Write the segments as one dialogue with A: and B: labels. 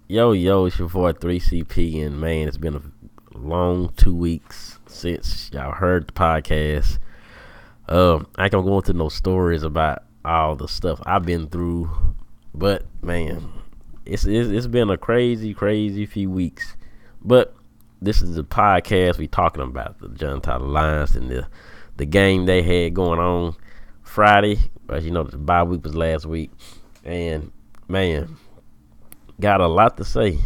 A: Yo, it's your boy 3CP, and man, it's been a long 2 weeks since y'all heard the podcast. I ain't gonna go into no stories about all the stuff I've been through, but man, it's been a crazy few weeks. But this is the podcast we talking about the Gentile Lions and the game they had going on Friday. As you know, the bye week was last week, and man, got a lot to say.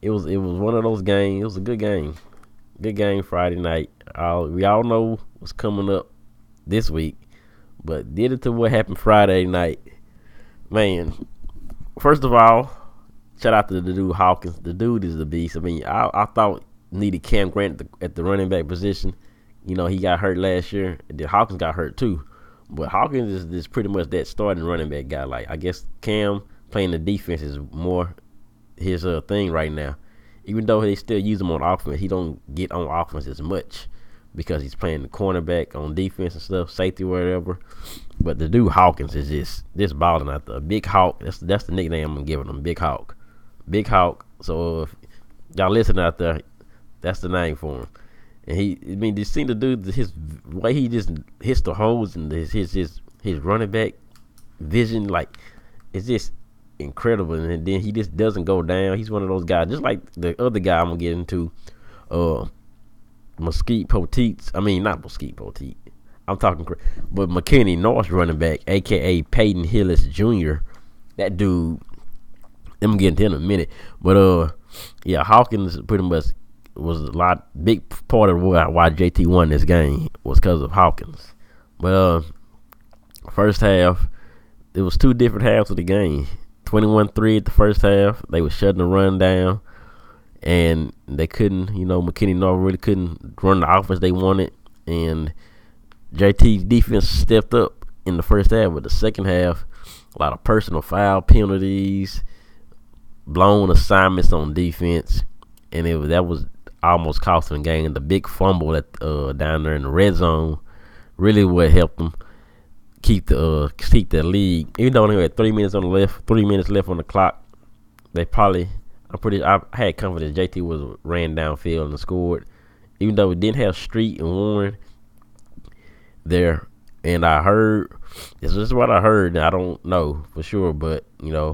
A: It was one of those games. It was a good game. Good game Friday night. We all know what's coming up this week, but did it to what happened Friday night. Man, first of all, shout out to the dude Hawkins. The dude is the beast. I mean, I thought needed Cam Grant at the running back position. You know, he got hurt last year. And then Hawkins got hurt too. But Hawkins is pretty much that starting running back guy. Like, I guess Cam playing the defense is more his thing right now. Even though they still use him on offense, he don't get on offense as much because he's playing the cornerback on defense and stuff, safety, whatever. But the dude Hawkins is just balling out there. Big Hawk. That's the nickname I'm giving him. Big Hawk. Big Hawk. So if y'all listen out there, that's the name for him. And you seen the dude, his way he just hits the holes and his running back vision, like, it's just incredible. And then he just doesn't go down. He's one of those guys, just like the other guy I'm gonna get into, Mesquite Poteet. I mean, not Mesquite Poteet. I'm talking, but McKinney North's running back, aka Peyton Hillis Jr. That dude, I'm getting to in a minute. But yeah, Hawkins pretty much was a big part of why JT won this game was because of Hawkins. But first half, there was two different halves of the game. 21-3 at the first half. They were shutting the run down, and they couldn't, McKinney North really couldn't run the offense they wanted, and JT's defense stepped up in the first half. But the second half, a lot of personal foul penalties, blown assignments on defense, and that was almost costing the game. The big fumble down there in the red zone really what helped them keep the lead. Even though they had 3 minutes left on the clock, I had confidence JT ran downfield and scored. Even though we didn't have Street and Warren there, and this is what I heard. I don't know for sure, but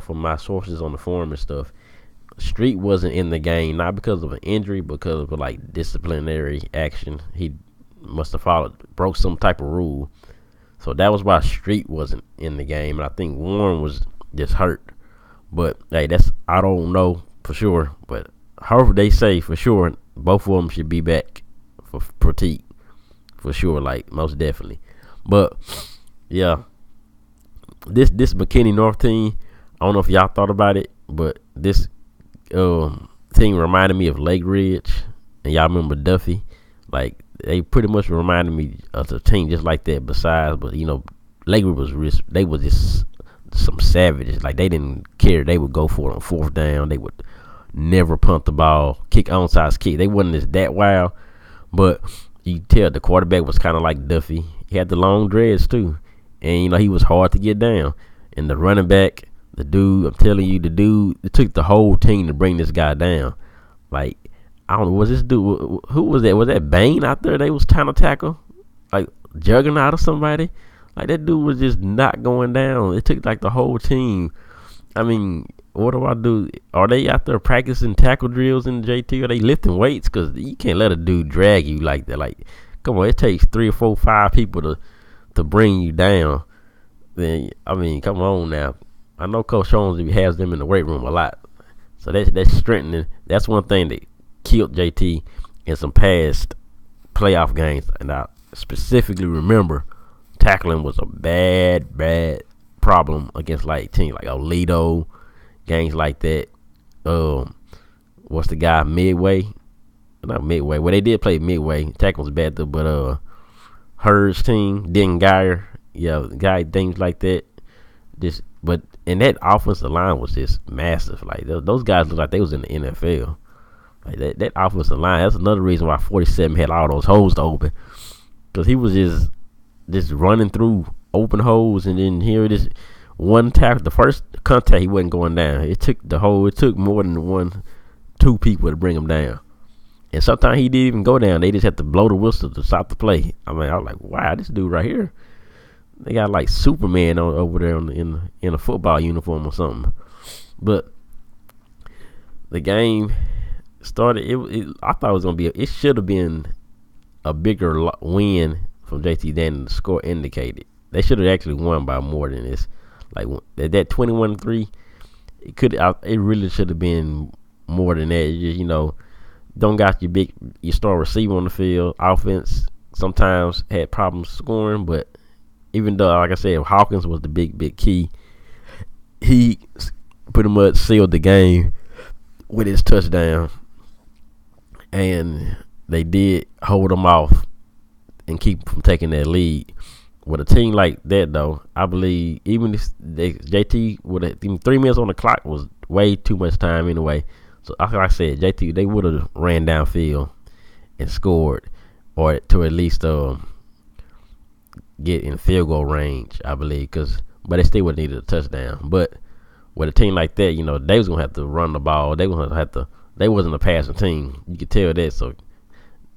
A: from my sources on the forum and stuff, Street wasn't in the game, not because of an injury, because of like disciplinary action. He must have broke some type of rule. So that was why Street wasn't in the game. And I think Warren was just hurt. But hey, I don't know for sure. But however they say for sure, both of them should be back for Pratik. For sure, like most definitely. But yeah, this McKinney North team, I don't know if y'all thought about it, but this team reminded me of Lake Ridge, and y'all remember Duffy. Like, they pretty much reminded me of a team just like that. Besides, but Lake Ridge they was just some savages. Like, they didn't care. They would go for it on fourth down. They would never punt the ball, kick onside kick. They wasn't just that wild, but you tell the quarterback was kind of like Duffy. He had the long dreads too, and he was hard to get down. And the running back, the dude, I'm telling you, it took the whole team to bring this guy down. Like, I don't know, was this dude, who was that? Was that Bain out there they was trying to tackle? Like, Juggernaut or somebody? Like, that dude was just not going down. It took, like, the whole team. I mean, what do I do? Are they out there practicing tackle drills in the JT? Are they lifting weights? Because you can't let a dude drag you like that. Like, come on, it takes 3 or 4, 5 people to bring you down. Then, I mean, come on now. I know Coach Jones has them in the weight room a lot. So that's strengthening. That's one thing that killed JT in some past playoff games. And I specifically remember tackling was a bad problem against like teams like Oledo, games like that. What's the guy, Midway? Not Midway. Well, they did play Midway. Tackling was bad though, but Hurd's team, Den Geyer, things like that. And that offensive line was just massive. Like, those guys looked like they was in the NFL. Like, that offensive line, that's another reason why 47 had all those holes to open. Because he was just running through open holes, and then here it is. one tackle, the first contact, he wasn't going down. It took more than two people to bring him down. And sometimes he didn't even go down. They just had to blow the whistle to stop the play. I mean, I was like, wow, this dude right here, they got like Superman over there in a football uniform or something. But the game started. I thought it was gonna be. It should have been a bigger win from JT than the score indicated. They should have actually won by more than this. Like that 21-3, it really should have been more than that. You just, don't got your star receiver on the field. Offense sometimes had problems scoring, but even though, like I said, Hawkins was the big key, he pretty much sealed the game with his touchdown, and they did hold them off and keep from taking that lead. With a team like that, though, I believe even if JT would have 3 minutes on the clock was way too much time anyway. So like I said, JT, they would have ran downfield and scored, or to at least get in field goal range, I believe. But they still would have needed a touchdown. But with a team like that, they was gonna have to run the ball. They wasn't a passing team. You could tell that. So.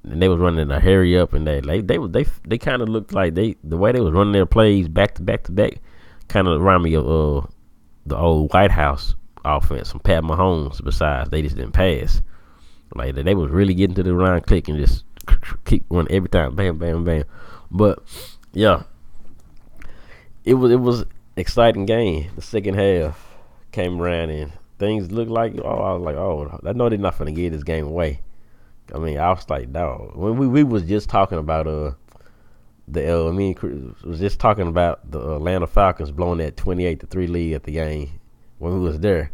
A: And they was running a hurry up, and they kind of looked like the way they was running their plays back to back kind of remind me of the old White House offense from Pat Mahomes. Besides, they just didn't pass. Like they was really getting to the line, click, and just keep running every time, bam, bam, bam. But yeah, it was exciting game. The second half came around and things looked like I was like, I know they're not gonna give this game away. I mean, I was like, dog. When we was just talking about was just talking about the Atlanta Falcons blowing that 28-3 lead at the game when we was there,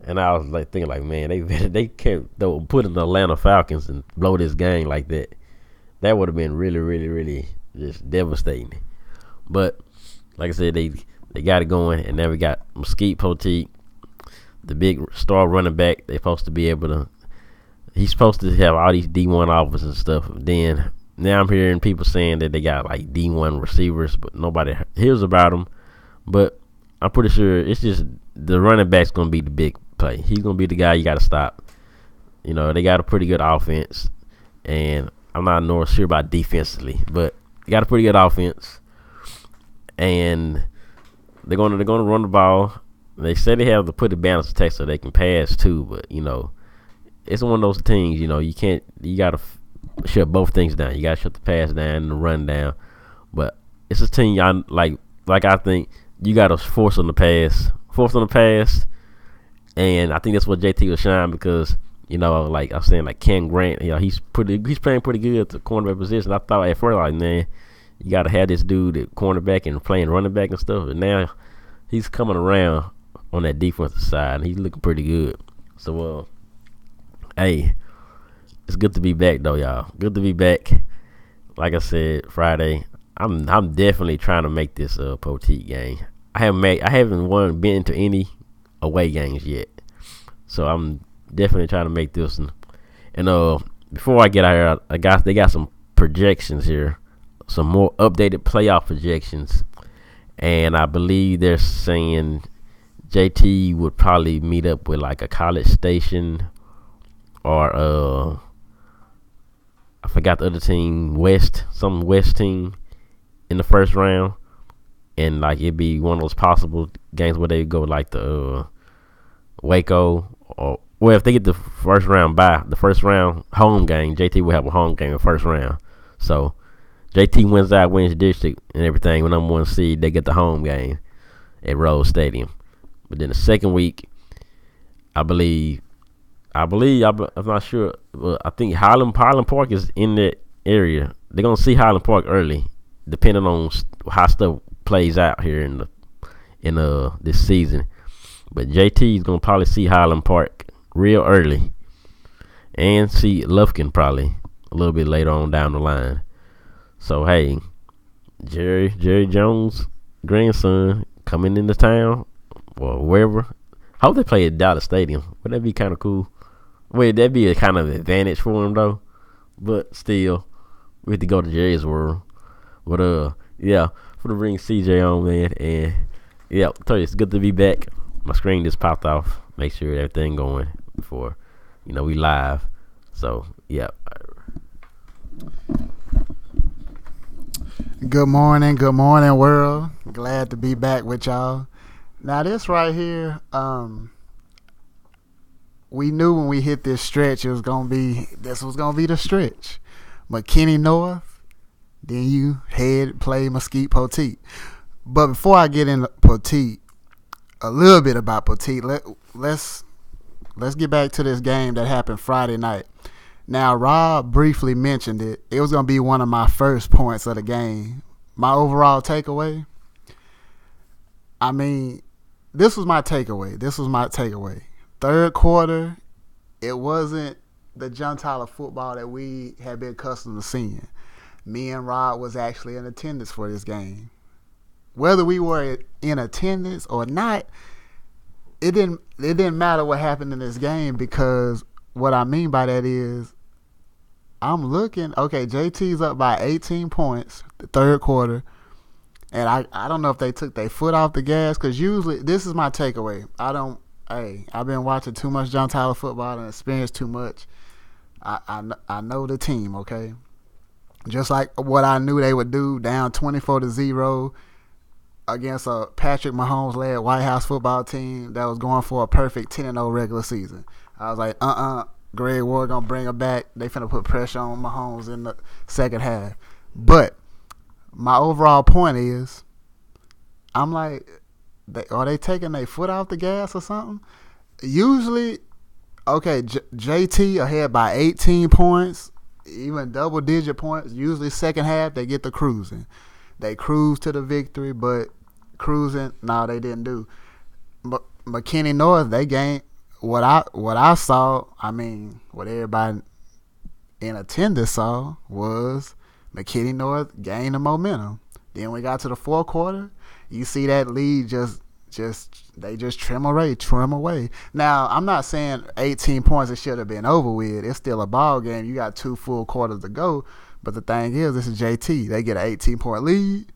A: and I was like thinking, like, man, they can't put in the Atlanta Falcons and blow this game like that. That would have been really, really, really just devastating. But like I said, they got it going, and now we got Mesquite Poteet, the big star running back. They're supposed to be able to. He's supposed to have all these D1 offers and stuff. Then now I'm hearing people saying that they got like D1 receivers, but nobody hears about them. But I'm pretty sure it's just the running back's going to be the big play. He's going to be the guy you got to stop. They got a pretty good offense, and I'm not nor sure about defensively, but they got a pretty good offense, and they're going to run the ball. They said they have to put the balance attack so they can pass too, but it's one of those things, you got to shut both things down. You got to shut the pass down and the run down. But it's a team, y'all, like I think you got to force on the pass. And I think that's what JT was shining because, like I was saying, like Ken Grant, he's playing pretty good at the cornerback position. I thought at first, like, man, you got to have this dude at cornerback and playing running back and stuff. And now he's coming around on that defensive side, and he's looking pretty good. So, hey, it's good to be back though, y'all. Good to be back. Like I said, Friday. I'm definitely trying to make this Poteet game. I haven't been to any away games yet, so I'm definitely trying to make this one. And before I get out here, they got some projections here, some more updated playoff projections, and I believe they're saying JT would probably meet up with like a College Station. Or I forgot the other team, some West team in the first round, and like it'd be one of those possible games where they go like the Waco, or if they get the first round home game, JT will have a home game in the first round. So JT wins district and everything. When number one seed, they get the home game at Rose Stadium. But then the second week, I'm not sure, but I think Highland Park is in that area. They're gonna see Highland Park early, depending on how stuff plays out here in this season. But JT is gonna probably see Highland Park real early, and see Lufkin probably a little bit later on down the line. So hey, Jerry Jones' grandson coming into town or wherever. I hope they play at Dallas Stadium. Would that be kind of cool? Well, that'd be a kind of advantage for him though, but still, we have to go to Jerry's world. But yeah, for the ring CJ on, man, and Yep, tell you it's good to be back. My screen just popped off. Make sure everything going before we live. So yeah.
B: Good morning, world. Glad to be back with y'all. Now this right here, we knew when we hit this stretch this was gonna be the stretch. McKinney North, then you play Mesquite Poteet. But before I get into Poteet, a little bit about Poteet. Let's get back to this game that happened Friday night. Now, Rob briefly mentioned it. It was going to be one of my first points of the game. My overall takeaway, this was my takeaway. Third quarter, it wasn't the John Tyler football that we had been accustomed to seeing. Me and Rob was actually in attendance for this game. Whether we were in attendance or not, it didn't matter what happened in this game, because what I mean by that is I'm looking, okay, JT's up by 18 points the third quarter, and I don't know if they took their foot off the gas, because usually, this is my takeaway. I've been watching too much John Tyler football and experienced too much. I know the team, okay? Just like what I knew they would do, down 24-0 against a Patrick Mahomes-led White House football team that was going for a perfect 10-0 regular season. I was like, Greg Ward gonna bring her back. They finna put pressure on Mahomes in the second half. But my overall point is, I'm like, are they taking their foot off the gas or something? Usually, okay, JT ahead by 18 points, even double-digit points. Usually second half, they get the cruising. They cruise to the victory, but cruising, no, they didn't do. But McKinney North, they gained. What I saw, what everybody in attendance saw, was McKinney North gain the momentum. Then we got to the fourth quarter. You see that lead they just trim away. Now, I'm not saying 18 points it should have been over with. It's still a ball game. You got 2 full quarters to go. But the thing is, this is JT. They get an 18-point lead,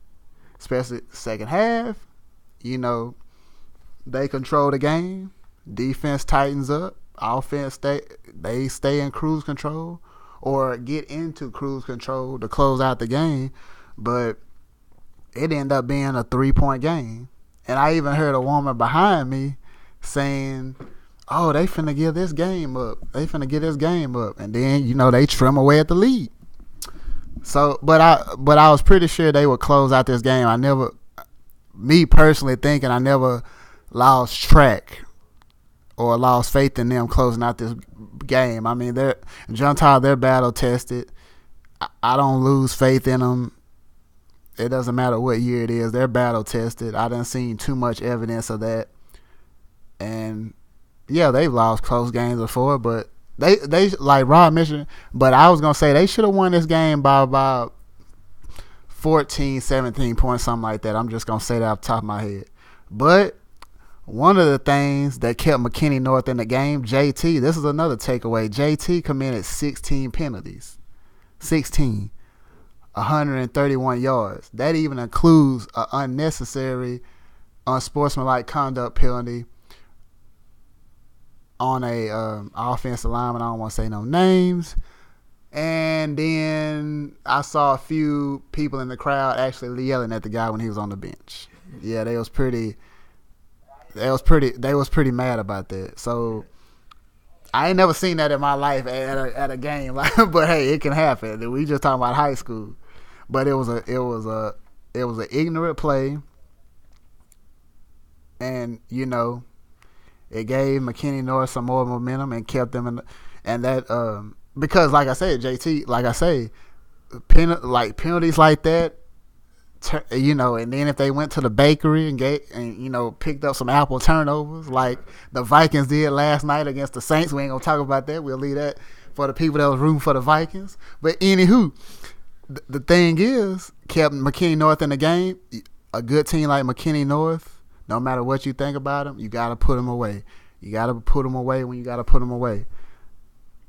B: especially second half. They control the game. Defense tightens up. Offense stay in cruise control or get into cruise control to close out the game. But it ended up being a 3-point game. And I even heard a woman behind me saying, oh, they finna give this game up. And then, they trim away at the lead. So, but I was pretty sure they would close out this game. Me personally thinking, I never lost track or lost faith in them closing out this game. they're battle tested. I don't lose faith in them. It doesn't matter what year it is. They're battle tested. I done seen too much evidence of that. And yeah, they've lost close games before, but they like Rob mentioned, but I was going to say they should have won this game by about 14, 17 points, something like that. I'm just going to say that off the top of my head. But one of the things that kept McKinney North in the game, JT, this is another takeaway. JT committed 16 penalties. 16. 131 yards. That even includes an unnecessary, unsportsmanlike conduct penalty on a offensive lineman. I don't want to say no names. And then I saw a few people in the crowd actually yelling at the guy when he was on the bench. Yeah, they was pretty mad about that. So I ain't never seen that in my life at a game. But hey, it can happen. We just talking about high school. But it was an ignorant play, and it gave McKinney North some more momentum and kept them because like I said, JT, like I say, penalties like that, and then if they went to the bakery and picked up some apple turnovers like the Vikings did last night against the Saints. We ain't gonna talk about that. We'll leave that for the people that was rooting for the Vikings. But anywho, the thing is, kept McKinney North in the game. A good team like McKinney North, no matter what you think about them, you got to put them away. You got to put them away when you got to put them away.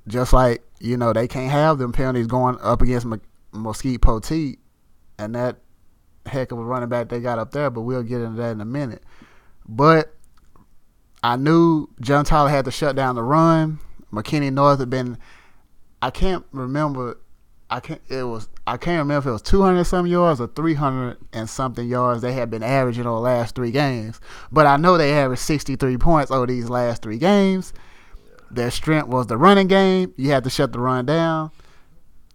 B: Just like, they can't have them penalties going up against Mesquite Poteet, and that heck of a running back they got up there, but we'll get into that in a minute. But I knew John Tyler had to shut down the run. McKinney North had been, I can't remember if it was 200 some yards or 300 and something yards they had been averaging over the last 3 games. But I know they averaged 63 points over these last 3 games. Their strength was the running game. You had to shut the run down.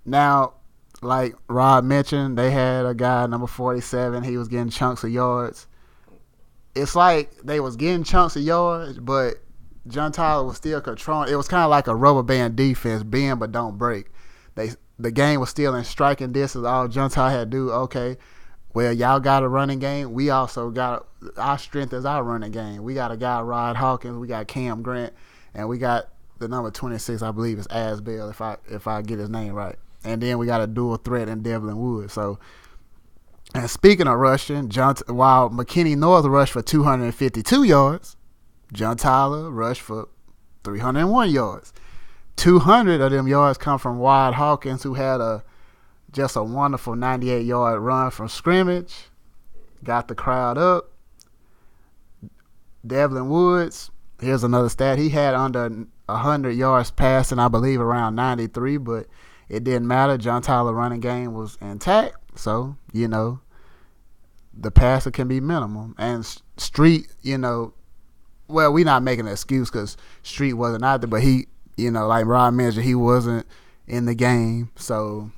B: Now, like Rob mentioned, they had a guy, number 47. He was getting chunks of yards. It's like they was getting chunks of yards, but John Tyler was still controlling. It was kind of like a rubber band defense, bend but don't break. The game was still in striking distance. All John Tyler had to do, okay, well, y'all got a running game. We also got our strength is our running game. We got a guy, Hawk Hawkins. We got Cam Grant, and we got the number 26, I believe, is Asbell, if I get his name right. And then we got a dual threat in Devlin Wood. So, and speaking of rushing, while McKinney North rushed for 252 yards, John Tyler rushed for 301 yards. 200 of them yards come from Hawk Hawkins, who had just a wonderful 98-yard run from scrimmage. Got the crowd up. Devlin Woods, here's another stat. He had under 100 yards passing, I believe around 93, but it didn't matter. John Tyler running game was intact. So, the passer can be minimum. And Street, well, we're not making an excuse because Street wasn't out there, but he, like Rob mentioned, he wasn't in the game. So,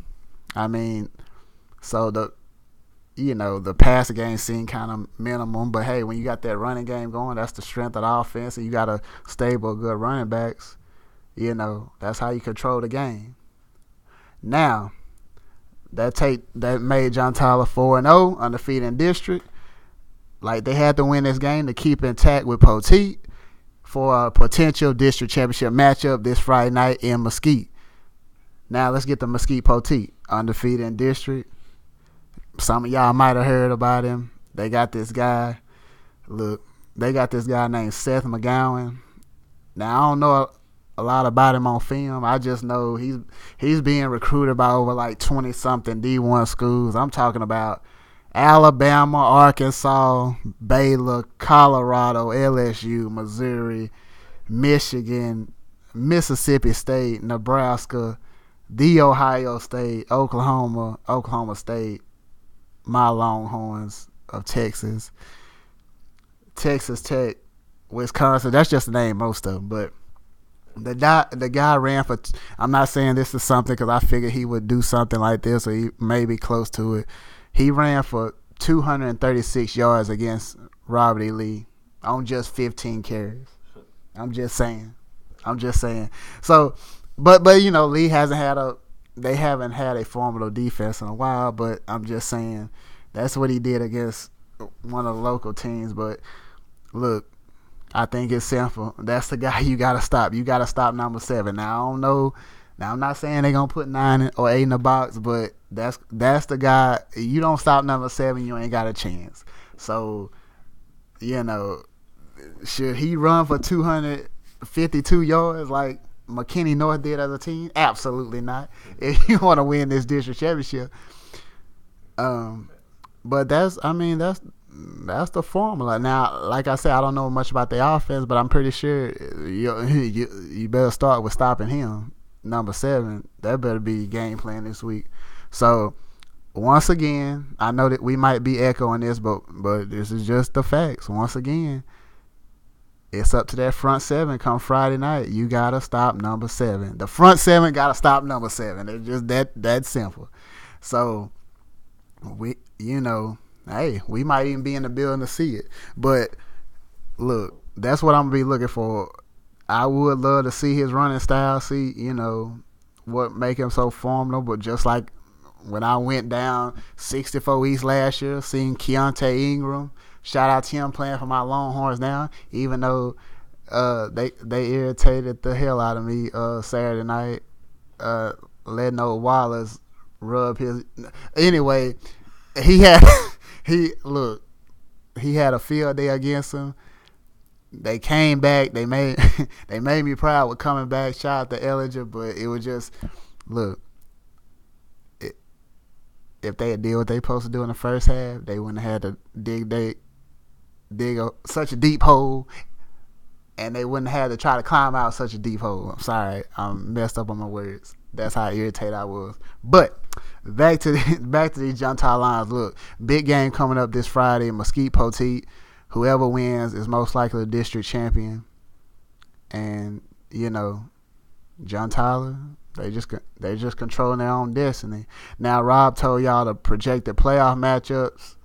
B: the passing game seemed kind of minimum. But, hey, when you got that running game going, that's the strength of the offense, and you got a stable, good running backs, that's how you control the game. Now, that made John Tyler 4-0, undefeated in district. Like, they had to win this game to keep intact with Poteet for a potential district championship matchup this Friday night in Mesquite. Now, let's get to Mesquite Poteet, undefeated in district. Some of y'all might have heard about him. They got this guy. Look, they got this guy named Seth McGowan. Now, I don't know a lot about him on film. I just know he's being recruited by over like 20-something D1 schools. I'm talking about Alabama, Arkansas, Baylor, Colorado, LSU, Missouri, Michigan, Mississippi State, Nebraska, The Ohio State, Oklahoma State, my Longhorns of Texas, Texas Tech, Wisconsin. That's just to name most of them, but the guy ran for, I'm not saying this is something because I figured he would do something like this or he may be close to it. He ran for 236 yards against Robert E. Lee on just 15 carries. I'm just saying. So, but Lee they haven't had a formidable defense in a while, but I'm just saying that's what he did against one of the local teams. But look, I think it's simple. That's the guy you got to stop. You got to stop number 7. Now, I don't know. Now, I'm not saying they're going to put 9 or 8 in the box, but that's the guy. You don't stop number 7, you ain't got a chance. So, should he run for 252 yards like McKinney North did as a team? Absolutely not. If you want to win this district championship. But that's the formula. Now, like I said, I don't know much about the offense, but I'm pretty sure you better start with stopping him. Number 7, that better be game plan this week. So, once again, I know that we might be echoing this, but this is just the facts. Once again, it's up to that front 7 come Friday night. You got to stop number 7. The front 7 got to stop number 7. It's just that simple. So, hey, we might even be in the building to see it. But, look, that's what I'm going to be looking for. I would love to see his running style, see, what make him so formidable. But just like when I went down 64 East last year, seeing Keontae Ingram, shout out to him playing for my Longhorns now, even though they irritated the hell out of me Saturday night, letting old Wallace rub his. Anyway, he had a field day against him. They came back. They made me proud with coming back. Shout out to Ellinger, but it was just, look, it if they had did what they supposed to do in the first half, they wouldn't have had to dig such a deep hole, and they wouldn't have to try to climb out such a deep hole. I'm sorry, I'm messed up on my words. That's how irritated I was. But back to these Gentile lines. Look, big game coming up this Friday. Mesquite Poteet. Whoever wins is most likely the district champion. And John Tyler, they just controlling their own destiny. Now, Rob told y'all the projected playoff matchups.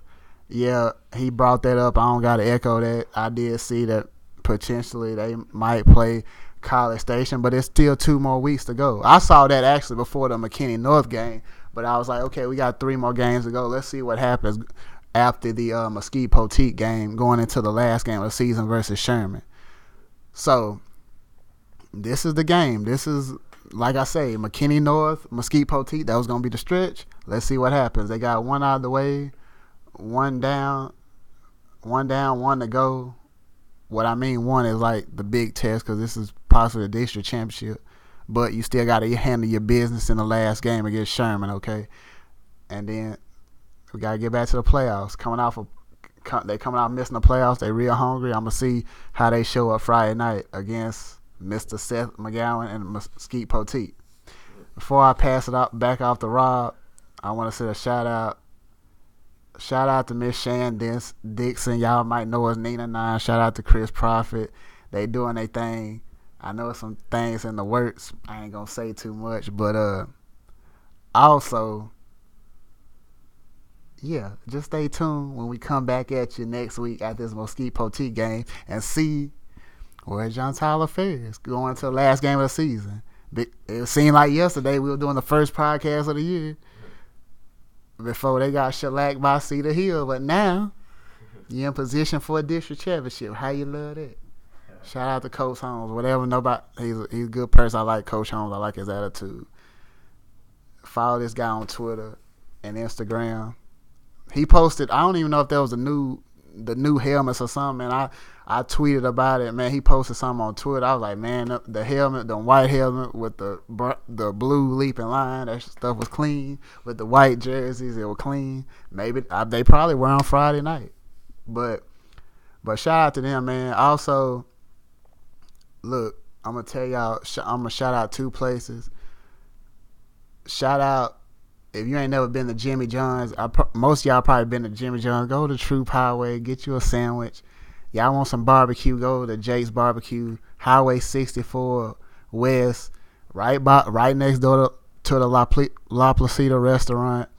B: Yeah, he brought that up. I don't got to echo that. I did see that potentially they might play College Station, but it's still 2 more weeks to go. I saw that actually before the McKinney North game, but I was like, okay, we got 3 more games to go. Let's see what happens after the Mesquite Poteet game, going into the last game of the season versus Sherman. So this is the game. This is, like I say, McKinney North, Mesquite Poteet. That was going to be the stretch. Let's see what happens. They got 1 out of the way, 1 down, 1 to go. What I mean, 1 is like the big test because this is possibly the district championship. But you still got to handle your business in the last game against Sherman, okay? And then we got to get back to the playoffs. They coming out missing the playoffs. They real hungry. I'm going to see how they show up Friday night against Mr. Seth McGowan and Mesquite Poteet. Before I pass it back off to Rob, I want to say a shout out. Shout out to Miss Shan Dixon. Y'all might know us, Nina 9. Shout out to Chris Prophet. They doing their thing. I know some things in the works. I ain't going to say too much. But also, yeah, just stay tuned when we come back at you next week at this Mesquite Poteet game and see where John Tyler fares going to the last game of the season. It seemed like yesterday we were doing the first podcast of the year before they got shellacked by Cedar Hill, but now you're in position for a district championship. How you love that? Shout out to Coach Holmes. Whatever, he's a good person. I like Coach Holmes. I like his attitude. Follow this guy on Twitter and Instagram. He posted, I don't even know if that was the new helmets or something, and I tweeted about it, man. He posted something on Twitter. I was like, man, the helmet, the white helmet with the blue leaping line, that stuff was clean. With the white jerseys, it was clean. Maybe they probably were on Friday night. But shout out to them, man. Also, look, I'm going to tell y'all, I'm going to shout out 2 places. Shout out, if you ain't never been to Jimmy John's, most of y'all probably been to Jimmy John's. Go to Troop Highway, get you a sandwich. Y'all want some barbecue, go to Jake's Barbecue, Highway 64 West, right next door to the La Placita restaurant.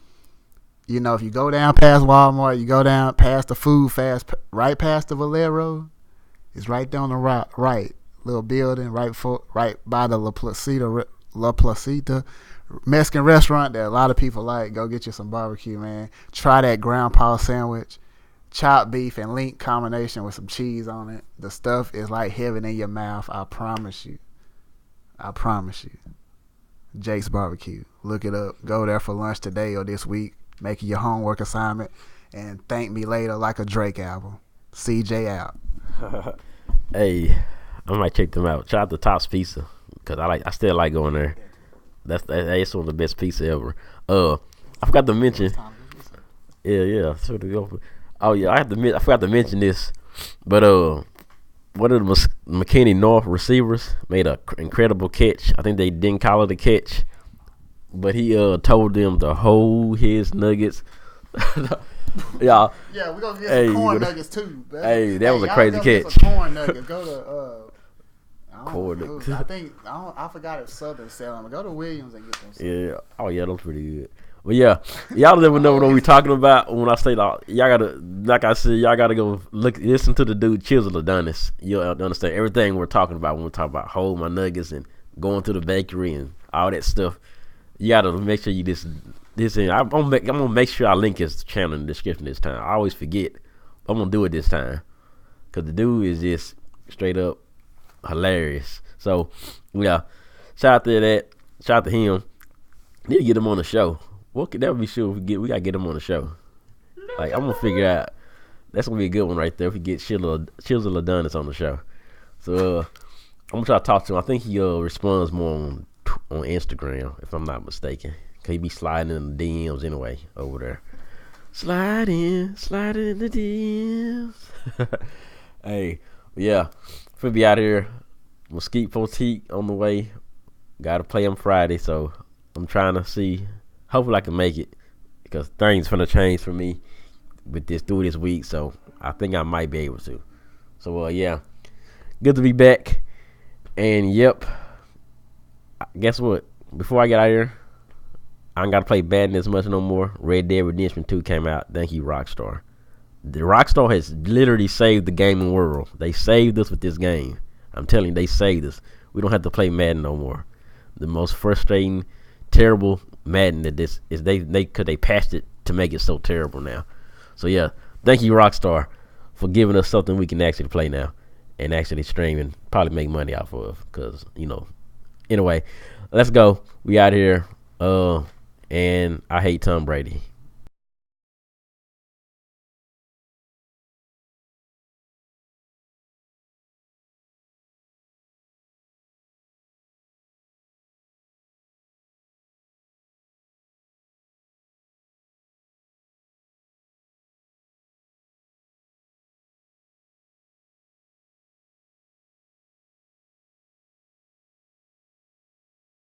B: If you go down past Walmart, you go down past the Food Fast, right past the Valero, it's right down the right little building, right by the La Placita Mexican restaurant that a lot of people like. Go get you some barbecue, man. Try that ground paw sandwich. Chopped beef and link combination with some cheese on it. The stuff is like heaven in your mouth. I promise you. Jake's Barbecue. Look it up. Go there for lunch today or this week. Make it your homework assignment. And thank me later like a Drake album. CJ out.
A: Hey, I might check them out. Shout out to Tops Pizza because I still like going there. That's one of the best pizza ever. I forgot to mention. Yeah. Oh yeah, I forgot to mention this, but one of the McKinney North receivers made an incredible catch. I think they didn't call it a catch, but he told them to hold his nuggets.
B: Yeah, we're gonna get some corn nuggets too.
A: Hey, that was a crazy catch.
B: Some corn nuggets. Go to I forgot if Southern selling them. Go to Williams and get them.
A: Yeah. Oh yeah, those pretty good. But yeah, y'all never know what we talking about when I say y'all gotta, like I said, y'all gotta go listen to the dude Chiseled Adonis. You'll understand everything we're talking about when we talk about hold my nuggets and going to the bakery and all that stuff. You gotta make sure you listen. I'm gonna make sure I link his channel in the description this time. I always forget. I'm gonna do it this time because the dude is just straight up hilarious. So yeah, shout out to that. Shout out to him. Need to get him on the show. That would be sure we gotta get him on the show. Like I'm gonna figure out. That's gonna be a good one right there if we get Chiseled Adonis on the show. So I'm gonna try to talk to him. I think he responds more on Instagram if I'm not mistaken. Cause he be sliding in the DMs anyway over there. Slide in the DMs. Hey, yeah, we'll be out here. Mesquite Poteet on the way. Got to play on Friday, so I'm trying to see. Hopefully I can make it because things finna change for me with this through this week. So I think I might be able to. So yeah, good to be back. And yep, guess what? Before I get out of here, I ain't gotta play Madden as much no more. Red Dead Redemption 2 came out. Thank you, Rockstar. The Rockstar has literally saved the gaming world. They saved us with this game. I'm telling you, they saved us. We don't have to play Madden no more. The most frustrating, terrible Madden that this is they patched it to make it so terrible now. So yeah, thank you, Rockstar, for giving us something we can actually play now and actually stream and probably make money off of. Cause anyway, let's go. We out here. And I hate Tom Brady.